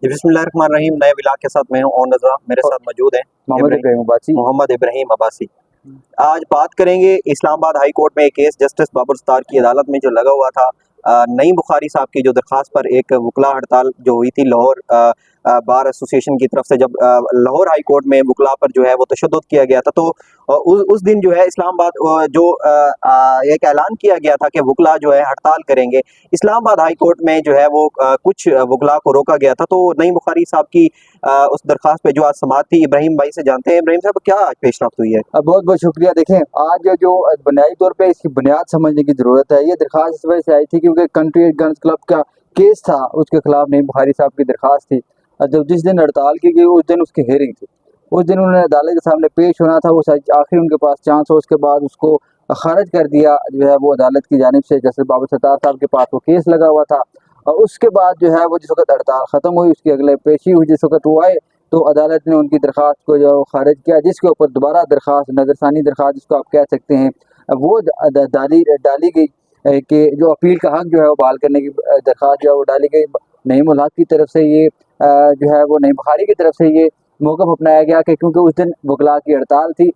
जी बिस्मिल्लाहिर्रहमानिर्रहीम। नए विलाग के साथ मैं हूं और नज़ा मेरे साथ मौजूद हैं मोहम्मद इब्राहिम अब्बासी। आज बात करेंगे इस्लामाबाद हाई कोर्ट में एक केस जस्टिस बाबर सत्तार की अदालत में जो लगा हुआ था। नईम बुखारी साहब की जो दरख्वास्त पर एक वकला हड़ताल जो हुई थी लाहौर बार एसोसिएशन की तरफ से, जब लाहौर हाई कोर्ट में वकला पर जो है वो तशद्दुद किया गया था, तो उस दिन जो है इस्लामाबाद जो एक ऐलान किया गया था कि वकला जो है हड़ताल करेंगे। इस्लामाबाद हाई कोर्ट में जो है वो कुछ वकला को रोका गया था। तो नईम बुखारी साहब की उस दरख्वास्त पे जो आज समाअत थी, इब्राहिम भाई से जानते हैं। इब्राहिम साहब, क्या आज पेशरफ्त हुई है? बहुत बहुत शुक्रिया। देखें, आज जो बुनियादी तौर पे इसकी बुनियाद समझने की ज़रूरत है। ये दरख्वास्त इस वजह से आई थी क्योंकि कंट्री गन्स क्लब का केस था, उसके खिलाफ नईम बुखारी साहब की दरख्वास्त थी। जब जिस दिन हड़ताल की गई उस दिन उसकी हेयरिंग थी। उस दिन उन्होंने अदालत के सामने पेश होना था। वो आखिर उनके पास चांस हो, उसके बाद उसको खारिज कर दिया जो है वो अदालत की जानिब से। जस्टिस बाबर सत्तार साहब के पास वो केस लगा हुआ था और उसके बाद जो है वो जिस वक्त हड़ताल ख़त्म हुई, उसकी अगले पेशी हुई, जिस वक्त वो आए तो अदालत ने उनकी दरख्वास्त को जो खारिज किया, जिसके ऊपर दोबारा दरख्वास्त, नज़रसानी दरख्वास्त जिसको आप कह सकते हैं, वो डाली गई कि जो अपील का हक जो है वो बहाल करने की दरख्वास्त जो है वो डाली गई। नईम उल हक की तरफ से ये जो है वो नईम बुखारी की तरफ से ये मौक़िफ़ अपनाया गया कि क्योंकि उस दिन वकला की हड़ताल थी,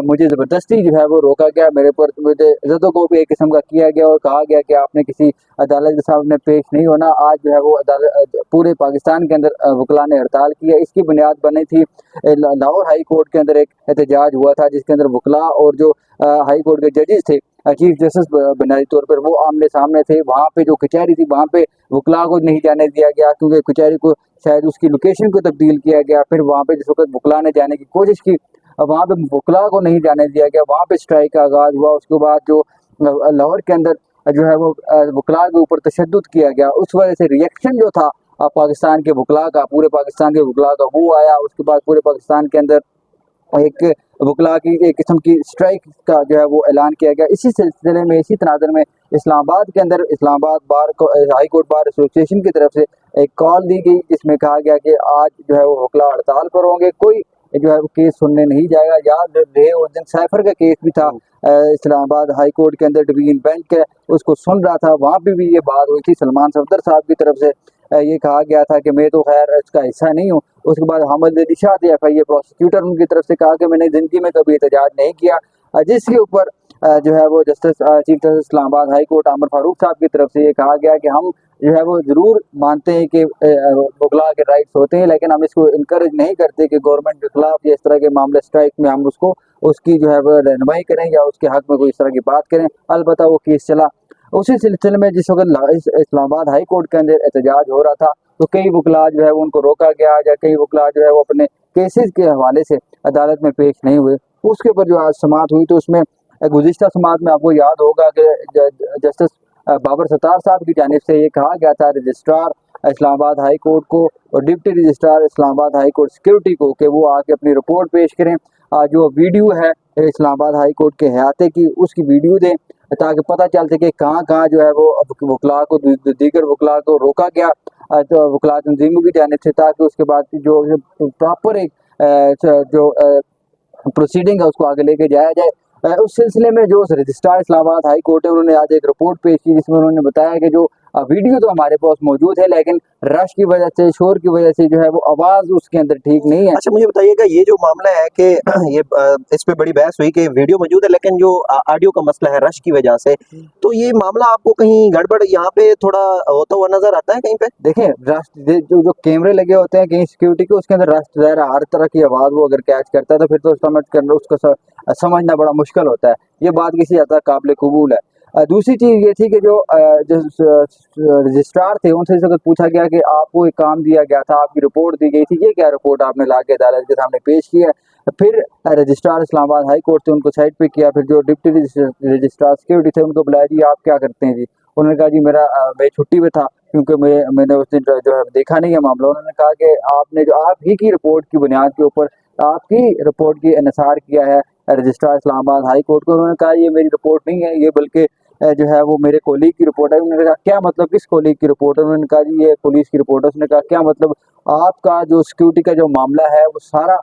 मुझे ज़बरदस्ती जो है वो रोका गया, मेरे पर मुझे इज़्ज़तों को भी एक किस्म का किया गया और कहा गया कि आपने किसी अदालत के सामने पेश नहीं होना। आज जो है वो अदालत पूरे पाकिस्तान के अंदर वकला ने हड़ताल की है। इसकी बुनियाद बनी थी लाहौर हाई कोर्ट के अंदर एक एहतजाज हुआ था, जिसके अंदर वकला और जो हाई कोर्ट के जजेस थे, चीफ जस्टिस बुनियादी तौर पर वो आमने सामने थे। वहाँ पे जो कचहरी थी वहाँ पे वकला को नहीं जाने दिया गया क्योंकि कचहरी को शायद उसकी लोकेशन को तब्दील किया गया। फिर वहाँ पे जिस वक्त वकला ने जाने की कोशिश की, वहाँ पे वकला को नहीं जाने दिया गया। वहाँ पे स्ट्राइक का आगाज़ हुआ। उसके बाद जो लाहौर के अंदर जो है वो वकला के ऊपर तशद्दुद किया गया। उस वजह से रिएक्शन जो था पाकिस्तान के वकला का, पूरे पाकिस्तान के वकला का, वो आया। उसके बाद पूरे पाकिस्तान के अंदर एक वकला की एक किस्म की स्ट्राइक का जो है वो ऐलान किया गया। इसी सिलसिले में, इसी तनाज़ुर में इस्लामाबाद के अंदर Islamabad high court bar association की तरफ से एक कॉल दी गई, जिसमें कहा गया कि आज जो है वो वकला हड़ताल पर होंगे, कोई जो है वो केस सुनने नहीं जाएगा। याद रहे उस दिन साइफर का केस भी था इस्लामाबाद हाई कोर्ट के अंदर, डिवीजन बेंच के उसको सुन रहा था। वहाँ पे भी ये बात हुई थी। सलमान सफदर साहब की तरफ से ये कहा गया था कि मैं तो खैर इसका हिस्सा नहीं हूँ। उसके बाद हमद अली शाह थे FIA प्रोसिक्यूटर, उनकी तरफ से कहा कि मैंने ज़िंदगी में कभी एहतजाज नहीं किया, जिसके ऊपर जो है वो chief justice Islamabad high court Aamir Farooq साहब की तरफ से ये कहा गया कि हम जो है वो ज़रूर मानते हैं कि वकला के राइट्स होते हैं, लेकिन हम इसको इनकरेज नहीं करते कि गवर्नमेंट के खिलाफ या इस तरह के मामले स्ट्राइक में हम उसकी जो है वो रहनुमाई करें या उसके हक में कोई इस तरह की बात करें। अलबत्ता वो केस चला। उसी सिलसिले में जिस वक्त इस्लामाबाद हाई कोर्ट के अंदर एहतजाज हो रहा था, तो कई वकला जो है वो उनको रोका गया या कई वकला जो है वो अपने केसेस के हवाले से अदालत में पेश नहीं हुए। उसके ऊपर जो आज समाअत हुई, तो उसमें गुज़िश्ता समाअत में आपको याद होगा कि जस्टिस बाबर सत्तार साहब की जानिब से ये कहा गया था रजिस्ट्रार इस्लामाबाद हाई कोर्ट को और deputy registrar Islamabad high court security को कि वो आके अपनी रिपोर्ट पेश करें। जो वीडियो है इस्लामाबाद हाई कोर्ट के अहाते की, उसकी वीडियो दें ताकि पता चल सके कहाँ कहाँ जो है वो वकला को, दीगर वकला को रोका गया तो वकला तंजीमों की जानिब से, ताकि उसके बाद जो प्रॉपर एक जो प्रोसीडिंग है उसको आगे लेके जाया जाए। उस सिलसिले में जो रजिस्ट्रार इस्लामाबाद हाई कोर्ट है, उन्होंने आज एक रिपोर्ट पेश की, जिसमें उन्होंने बताया कि जो वीडियो तो हमारे पास मौजूद है, लेकिन रश की वजह से, शोर की वजह से जो है वो आवाज़ उसके अंदर ठीक नहीं है। अच्छा, मुझे बताइएगा, ये जो मामला है कि ये इस पे बड़ी बहस हुई कि वीडियो मौजूद है लेकिन जो ऑडियो का मसला है रश की वजह से, तो ये मामला आपको कहीं गड़बड़ यहाँ पे थोड़ा होता हुआ नजर आता है कहीं पे? देखें, रश जो कैमरे लगे होते हैं कहीं सिक्योरिटी के, उसके अंदर रश ज़ाहिर हर तरह की आवाज़ वो अगर कैच करता है तो फिर तो समझ कर उसको समझना बड़ा मुश्किल होता है। ये बात किसी हद तक काबिल कबूल है। दूसरी चीज़ ये थी कि जो रजिस्ट्रार थे, उनसे इस वक्त पूछा गया कि आपको एक काम दिया गया था, आपकी रिपोर्ट दी गई थी, ये क्या रिपोर्ट आपने ला के अदालत के सामने पेश की है? फिर रजिस्ट्रार इस्लामाबाद हाई कोर्ट से उनको साइड पे किया। फिर जो डिप्टी रजिस्ट्रार सिक्योरिटी थे, उनको बुलाया, जी आप क्या करते हैं जी? उन्होंने कहा जी मैं छुट्टी पे था क्योंकि मैंने उस दिन जो है देखा नहीं है मामला। उन्होंने कहा कि आपने जो आप ही की रिपोर्ट की बुनियाद के ऊपर आपकी रिपोर्ट की इन्हिसार किया है रजिस्ट्रार इस्लामाबाद हाई कोर्ट को। उन्होंने कहा ये मेरी रिपोर्ट नहीं है, ये बल्कि जो है वो मेरे कोलीग की रिपोर्ट है। उन्होंने कहा क्या मतलब, किस कोलीग की रिपोर्ट है? उन्होंने कहा जी ये पुलिस की रिपोर्ट है। उसने कहा क्या मतलब, आपका जो सिक्योरिटी का जो मामला है वो सारा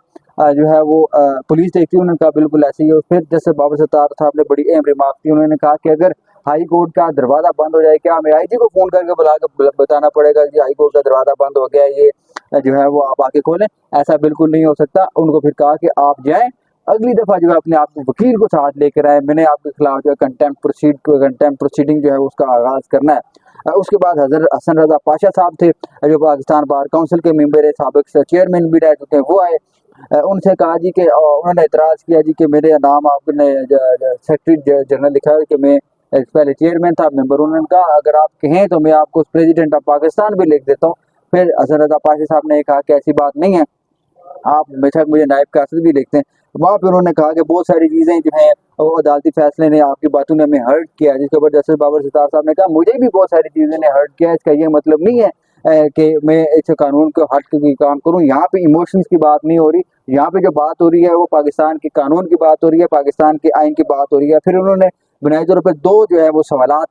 जो है वो पुलिस देखती है? उन्होंने कहा बिल्कुल ऐसे ही है। फिर जैसे बाबर सत्तार साहब ने बड़ी अहम रिमार्क थी, उन्होंने कहा कि अगर हाई कोर्ट का दरवाज़ा बंद हो जाए, क्या हमें IG को फ़ोन करके बुला के बताना पड़ेगा कि हाई कोर्ट का दरवाज़ा बंद हो गया, ये जो है वो आप आके खोलें। ऐसा बिल्कुल नहीं हो सकता। उनको फिर कहा कि आप जाएं, अगली दफा जो है अपने आप वकील को साथ लेकर आए, मैंने आपके खिलाफ जो है कंटेम्प्ट प्रोसीडिंग जो है उसका आगाज करना है। उसके बाद हजरत हसन रजा पाशा साहब थे जो पाकिस्तान बार काउंसिल के मेंबर है, साबिक चेयरमैन भी रह चुके हैं, वो आए। उनसे कहा जी कि उन्होंने इतराज़ किया जी कि मेरे नाम आपने सेक्रेटरी जनरल लिखा है कि मैं पहले चेयरमैन था, मेंबर। उन्होंने कहा अगर आप कहें तो मैं आपको प्रेसिडेंट ऑफ पाकिस्तान भी लिख देता हूँ। फिर हसन रजा पाशा साहब ने कहा कि ऐसी बात नहीं है, आप बेशक मुझे नायब कासिद भी लिखते हैं। वहाँ पे उन्होंने कहा कि बहुत सारी चीज़ें जो हैं वो अदालती फैसले ने, आपकी बातों ने हमें हर्ट किया, जिसके ऊपर जस्टिस बाबर सितार साहब ने कहा मुझे भी बहुत सारी चीज़ें ने हर्ट किया। इसका ये मतलब नहीं है कि मैं इस कानून को हट के काम करूँ। यहाँ पे इमोशंस की बात नहीं हो रही, यहाँ पे जो बात हो रही है वो पाकिस्तान के कानून की बात हो रही है, पाकिस्तान के आइन की बात हो रही है। फिर उन्होंने बुनियादी तौर पर दो जो है वो सवालात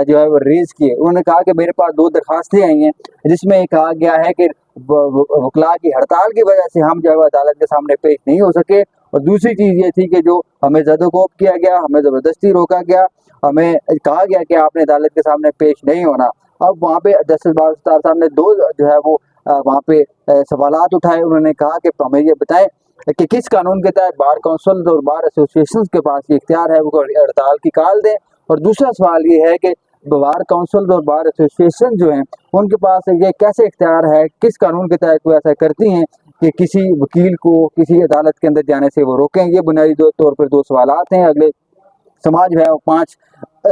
जो है वो रेज किए। उन्होंने कहा कि मेरे पास दो दरखास्तें आई हैं जिसमें ये कहा गया है कि वकला की हड़ताल की वजह से हम जो है अदालत के सामने पेश नहीं हो सके, और दूसरी चीज़ ये थी कि जो हमें ज़दोकोब किया गया, हमें ज़बरदस्ती रोका गया, हमें कहा गया कि आपने अदालत के सामने पेश नहीं होना। अब वहाँ पे जस्टिस बाबर सितार साहब ने दो जो है वो वहाँ पे सवालात उठाए। उन्होंने कहा कि हमें ये बताएं कि किस कानून के तहत बार काउंसिल और बार एसोसिएशन के पास ये इख्तियार है वो हड़ताल की काल दें, और दूसरा सवाल ये है कि बार काउंसिल और बार एसोसिएशन जो हैं उनके पास ये कैसे इख्तियार है, किस कानून के तहत वो ऐसा करती हैं कि किसी वकील को किसी अदालत के अंदर जाने से वो रोकें। ये बुनियादी तौर पर दो सवालात हैं। अगले समाज है वो 5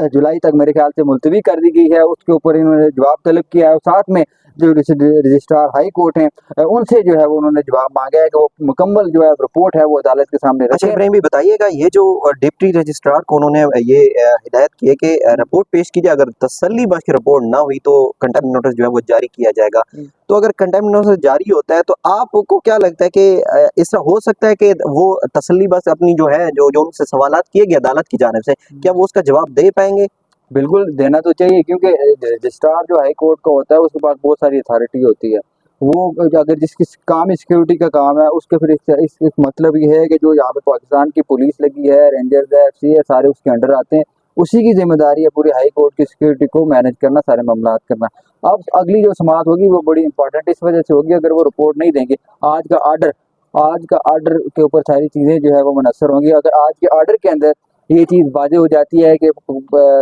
जुलाई तक मेरे ख्याल से मुलतवी कर दी गई है, उसके ऊपर इन्होंने जवाब तलब किया है। साथ में जो रजिस्ट्रार हाई कोर्ट हैं उनसे जो है वो उन्होंने जवाब मांगा है कि वो मुकम्मल जो है रिपोर्ट है वो अदालत के सामने अच्छा रखें। इब्राहिम भी बताइएगा, ये जो डिप्टी रजिस्ट्रार को उन्होंने ये हिदायत की है कि रिपोर्ट पेश कीजिए, अगर तसल्ली बख्श की रिपोर्ट ना हुई तो कंटेम्प्ट नोटिस जो है वो जारी किया जाएगा। तो अगर कंटेम्प्ट नोटिस जारी होता है तो आपको क्या लगता है कि ऐसा हो सकता है कि वो तसल्ली बस अपनी जो है जो उनसे सवालात किए गए अदालत की जानिब से, क्या वो उसका जवाब दे पाएंगे? बिल्कुल देना तो चाहिए, क्योंकि रजिस्ट्रार जो हाई कोर्ट का होता है उसके पास बहुत सारी अथॉरिटी होती है। वो अगर जिसकी काम सिक्योरिटी का काम है उसके फिर इस मतलब ये है कि जो यहाँ पे पाकिस्तान की पुलिस लगी है, रेंजर्स है, FC है, सारे उसके अंडर आते हैं। उसी की जिम्मेदारी है पूरी हाई कोर्ट की सिक्योरिटी को मैनेज करना, सारे मामलात करना। अब अगली जो समाअत होगी वो बड़ी इंपॉर्टेंट इस वजह से होगी, अगर वो रिपोर्ट नहीं देंगे आज का आर्डर के ऊपर सारी चीज़ें जो है वो मुनस्सर होंगी। अगर आज के आर्डर के अंदर ये चीज़ वाज़ेह हो जाती है कि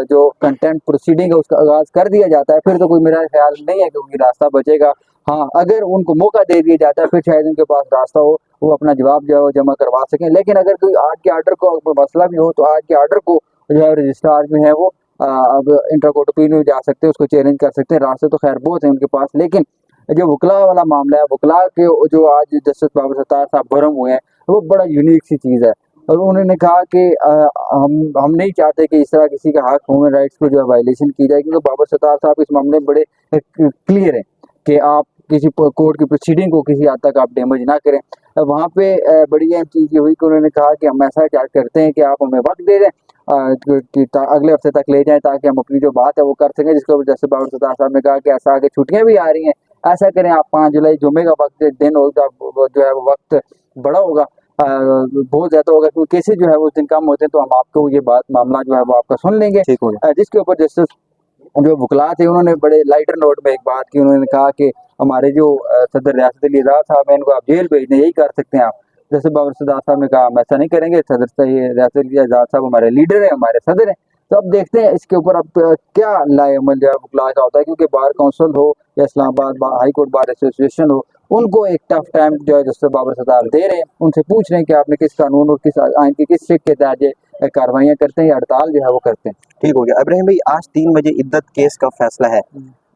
जो कंटेम्प्ट प्रोसीडिंग है उसका आगाज़ कर दिया जाता है, फिर तो कोई मेरा ख्याल नहीं है कि कोई रास्ता बचेगा। हाँ, अगर उनको मौका दे दिया जाता है फिर शायद उनके पास रास्ता हो, वो अपना जवाब जो है वो जमा करवा सकें। लेकिन अगर कोई आज के आर्डर को मसला भी हो तो आज के आर्डर को जो है रजिस्ट्रार जो है वो अब इंटर कोर्ट अपील में जा सकते हैं, उसको चैलेंज कर सकते हैं। रास्ते तो खैर बहुत हैं उनके पास, लेकिन जो वकला वाला मामला है, वकला के जो आज जस्टिस बाबर सितार साहब भरम हुए हैं, वो बड़ा यूनिक सी चीज़ है। और उन्होंने कहा कि हम नहीं चाहते कि इस तरह किसी का हक, ह्यूमन राइट्स को जो है वायलेशन की जाए, क्योंकि बाबर सितार साहब इस मामले में बड़े क्लियर हैं कि आप किसी कोर्ट की प्रोसीडिंग को किसी हद तक आप डैमेज ना करें। वहाँ पे बड़ी अहम चीज़ ये हुई कि उन्होंने कहा कि हम ऐसा क्या करते हैं कि आप हमें वक्त दे दें कि अगले हफ्ते तक ले जाएं ताकि हम अपनी जो बात है वो कर सकें। जिसके ऊपर जस्टिस बाबर सितार साहब ने कहा कि ऐसा आगे छुट्टियाँ भी आ रही हैं, ऐसा करें आप 5 जुलाई जुम्मे का वक्त दिन होगा, जो है वो वक्त बड़ा होगा, बहुत ज़्यादा होगा, क्योंकि केसेस जो है वो उस दिन कम होते हैं, तो हम आपको ये बात मामला जो है वो आपका सुन लेंगे। ठीक हो गया। जिसके ऊपर जस्टिस जो वकला थे उन्होंने बड़े लाइटर नोट में एक बात की। उन्होंने कहा कि हमारे जो सदर रियासत अली आज़ाद साहब हैं इनको आप जेल भेज दें, यही कर सकते हैं आप। जैसे बाबर सितार साहब ने कहा हम ऐसा नहीं करेंगे, सदर रियासत अली आज़ाद साहब हमारे लीडर हैं, हमारे सदर हैं। तो अब देखते हैं इसके ऊपर अब क्या लाए अमल जो है वकला का होता है, क्योंकि बार काउंसिल हो या Islamabad high court bar association हो, उनको एक टफ टाइम जो है जस्टिस बाबर सितार दे रहे हैं। उनसे पूछ रहे हैं कि आपने किस कानून और किस आइन की किस शिक के तहत कार्रवाइयाँ करते हैं या हड़ताल जो है वो करते हैं। ठीक हो गया। इब्राहिम भाई, आज 3 बजे इद्दत केस का फैसला है।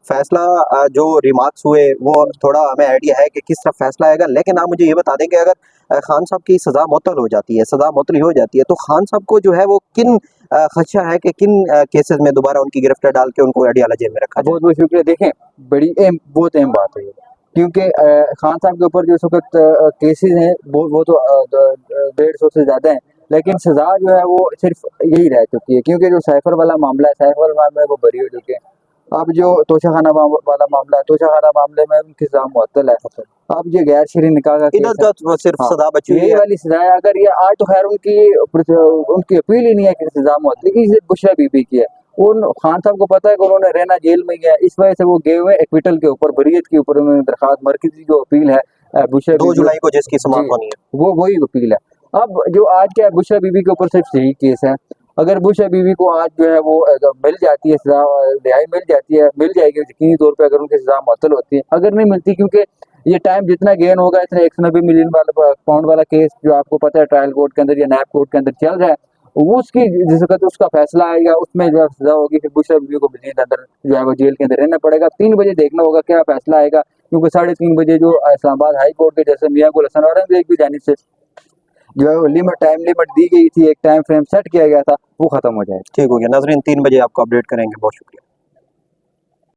फैसला जो रिमार्क्स हुए वो थोड़ा हमें आइडिया है कि किस तरह फैसला आएगा, लेकिन आप मुझे ये बता दें कि अगर खान साहब की सज़ा मुअत्तल हो जाती है, सज़ा मुअत्तल हो जाती है, तो खान साहब को जो है वो किन खदशा है कि किन केसेस में दोबारा उनकी गिरफ्तार डाल के उनको अडियाला जेल में रखा जाए? बहुत बहुत शुक्रिया। देखें, बहुत अहम बात है ये, क्योंकि खान साहब के ऊपर जो इस वक्त केसेस हैं वो तो 150 से ज़्यादा हैं, लेकिन सज़ा जो है वो सिर्फ यही रह चुकी है, क्योंकि जो साइफर वाला मामला है, साइफर वाला मामला है वो बरी हो चुके हैं। अब जो तोशाखाना वाला मामला है, तोशाखाना मामले में उनकी सज़ा मुअत्तल है। अब ये गैर शरई निकाह का केस इधर है, तो सिर्फ हाँ, सज़ा बची हुई यही है। वाली सज़ा है। अगर ये आज तो खैर उनकी अपील ही नहीं है कि सज़ा मुअत्तल की, सिर्फ बुशरा बीबी की है। उन खान साहब को पता है कि उन्होंने रहना जेल में गया, इस वजह से वो गए हुए एक्विटल के ऊपर, बरीयत के ऊपर उन्होंने दरखास्त, मरकजी जो अपील है बुशरा 2 बीबी, जुलाई को जिसकी समाअत जी, होनी है। वो वही अपील है। अब जो आज क्या है, बुशरा बीबी के ऊपर सिर्फ यही केस है। अगर बुशरा बीबी को आज जो है वो मिल जाती है सजा, रिहाई मिल जाती है, मिल जाएगी यकीनी तौर पे, अगर उनकी सजा मुअत्तल होती है। अगर नहीं मिलती, क्योंकि ये टाइम जितना गेन होगा, इतना 190 मिलियन वाला पाउंड वाला केस जो आपको पता है ट्रायल कोर्ट के अंदर या नैब कोर्ट के अंदर चल रहा है, वो उसकी जिस वक्त उसका फैसला आएगा, उसमें जो है सजा होगी, फिर बुशरा बीबी को मजीद अंदर जो है वो जेल के अंदर रहना पड़ेगा। 3 बजे देखना होगा क्या फैसला आएगा, क्योंकि 3:30 बजे जो इस्लामाबाद हाई कोर्ट के जैसे मियां गुल हसन औरंगजेब की जानिब से जो है वो टाइम लिमिट दी गई थी, एक टाइम फ्रेम सेट किया गया था, वो खत्म हो जाएगा। ठीक हो गया नाज़रीन, 3 बजे आपको अपडेट करेंगे। बहुत शुक्रिया।